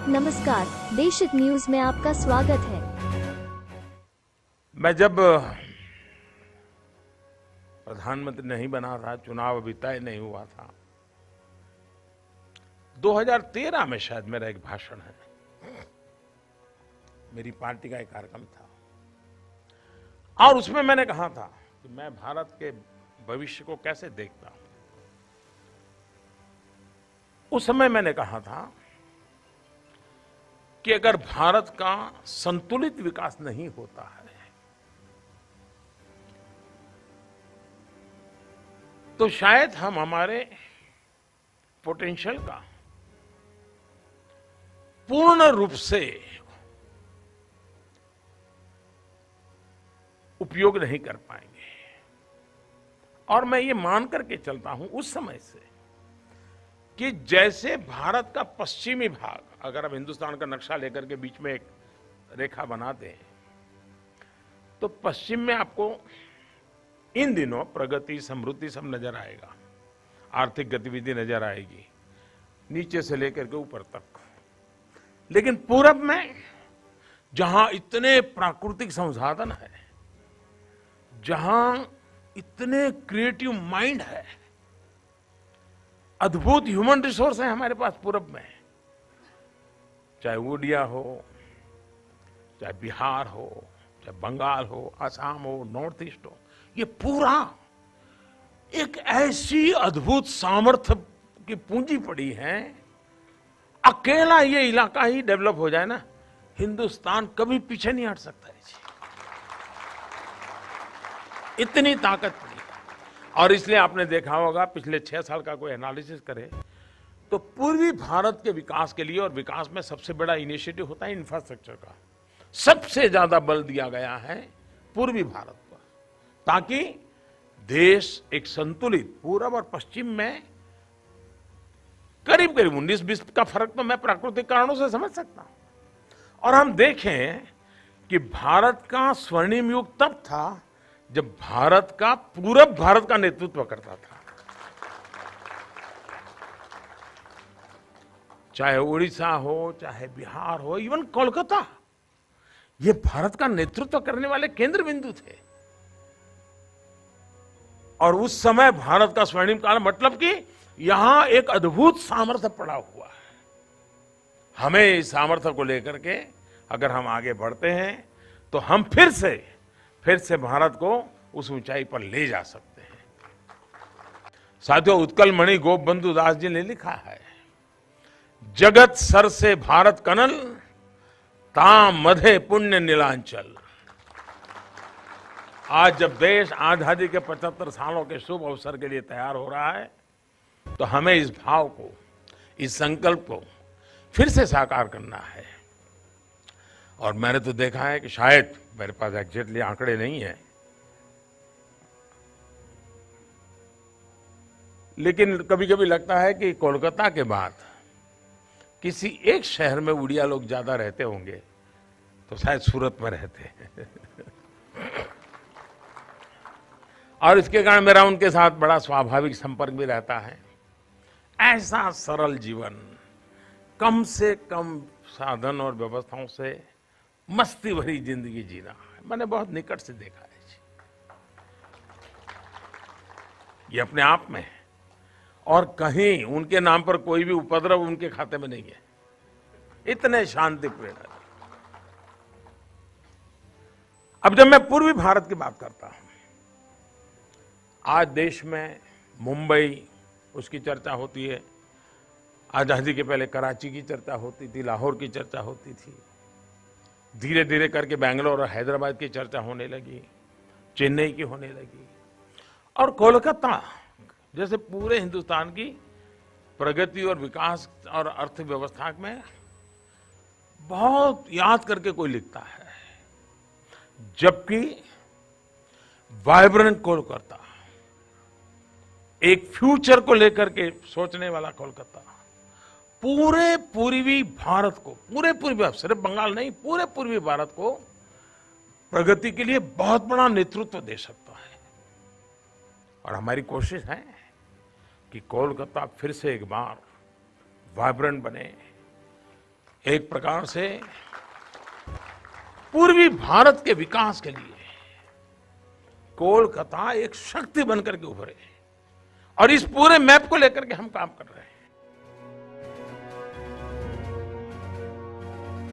नमस्कार, देशहित न्यूज में आपका स्वागत है। मैं जब प्रधानमंत्री नहीं बना था, चुनाव अभी तय नहीं हुआ था, 2013 में शायद मेरा एक भाषण है, मेरी पार्टी का एक कार्यक्रम था और उसमें मैंने कहा था कि मैं भारत के भविष्य को कैसे देखता हूं। उस समय मैंने कहा था कि अगर भारत का संतुलित विकास नहीं होता है तो शायद हम हमारे पोटेंशियल का पूर्ण रूप से उपयोग नहीं कर पाएंगे। और मैं ये मान करके चलता हूं उस समय से कि जैसे भारत का पश्चिमी भाग, अगर हम हिंदुस्तान का नक्शा लेकर के बीच में एक रेखा बनाते हैं तो पश्चिम में आपको इन दिनों प्रगति, समृद्धि सब नजर आएगा, आर्थिक गतिविधि नजर आएगी नीचे से लेकर के ऊपर तक। लेकिन पूरब में जहां इतने प्राकृतिक संसाधन है, जहां इतने क्रिएटिव माइंड है, अद्भुत ह्यूमन रिसोर्स है हमारे पास पूरब में, चाहे उड़िया हो, चाहे बिहार हो, चाहे बंगाल हो, असम हो, नॉर्थ ईस्ट हो, ये पूरा एक ऐसी अद्भुत सामर्थ्य की पूंजी पड़ी है। अकेला ये इलाका ही डेवलप हो जाए ना, हिंदुस्तान कभी पीछे नहीं हट सकता है जी। इतनी ताकत पड़ी। और इसलिए आपने देखा होगा पिछले 6 साल का कोई एनालिसिस करे तो पूर्वी भारत के विकास के लिए, और विकास में सबसे बड़ा इनिशिएटिव होता है इंफ्रास्ट्रक्चर का, सबसे ज्यादा बल दिया गया है पूर्वी भारत पर, ताकि देश एक संतुलित, पूरब और पश्चिम में करीब करीब 19-20 का फर्क तो मैं प्राकृतिक कारणों से समझ सकता हूं। और हम देखें कि भारत का स्वर्णिम युग तब था जब भारत का पूरब भारत का नेतृत्व करता था, चाहे उड़ीसा हो, चाहे बिहार हो, इवन कोलकाता, ये भारत का नेतृत्व करने वाले केंद्र बिंदु थे। और उस समय भारत का स्वर्णिम काल मतलब कि यहां एक अद्भुत सामर्थ्य पड़ा हुआ है। हमें इस सामर्थ्य को लेकर के अगर हम आगे बढ़ते हैं तो हम फिर से भारत को उस ऊंचाई पर ले जा सकते हैं। साथियों, उत्कल मणि गोपबंधु दास जी ने लिखा है, जगत सर से भारत कनल, ताम मधे पुण्य नीलांचल। आज जब देश आजादी के 75 सालों के शुभ अवसर के लिए तैयार हो रहा है तो हमें इस भाव को, इस संकल्प को फिर से साकार करना है। और मैंने तो देखा है कि शायद, मेरे पास एग्जैक्टली आंकड़े नहीं है, लेकिन कभी कभी लगता है कि कोलकाता के बाद किसी एक शहर में उड़िया लोग ज्यादा रहते होंगे तो शायद सूरत में रहते हैं। और इसके कारण मेरा उनके साथ बड़ा स्वाभाविक संपर्क भी रहता है। ऐसा सरल जीवन, कम से कम साधन और व्यवस्थाओं से मस्ती भरी जिंदगी जीना, मैंने बहुत निकट से देखा है जी। ये अपने आप में, और कहीं उनके नाम पर कोई भी उपद्रव उनके खाते में नहीं है, इतने शांतिप्रिय। अब जब मैं पूर्वी भारत की बात करता हूं, आज देश में मुंबई, उसकी चर्चा होती है, आजादी के पहले कराची की चर्चा होती थी, लाहौर की चर्चा होती थी, धीरे धीरे करके बेंगलोर और हैदराबाद की चर्चा होने लगी, चेन्नई की होने लगी, और कोलकाता जैसे पूरे हिंदुस्तान की प्रगति और विकास और अर्थव्यवस्था में बहुत याद करके कोई लिखता है। जबकि वाइब्रेंट कोलकाता, एक फ्यूचर को लेकर के सोचने वाला कोलकाता, पूरे पूर्वी भारत को, पूरे पूर्वी, सिर्फ बंगाल नहीं, पूरे पूर्वी भारत को प्रगति के लिए बहुत बड़ा नेतृत्व दे सकता है। और हमारी कोशिश है कि कोलकाता फिर से एक बार वाइब्रेंट बने, एक प्रकार से पूर्वी भारत के विकास के लिए कोलकाता एक शक्ति बनकर के उभरे और इस पूरे मैप को लेकर के हम काम कर रहे हैं।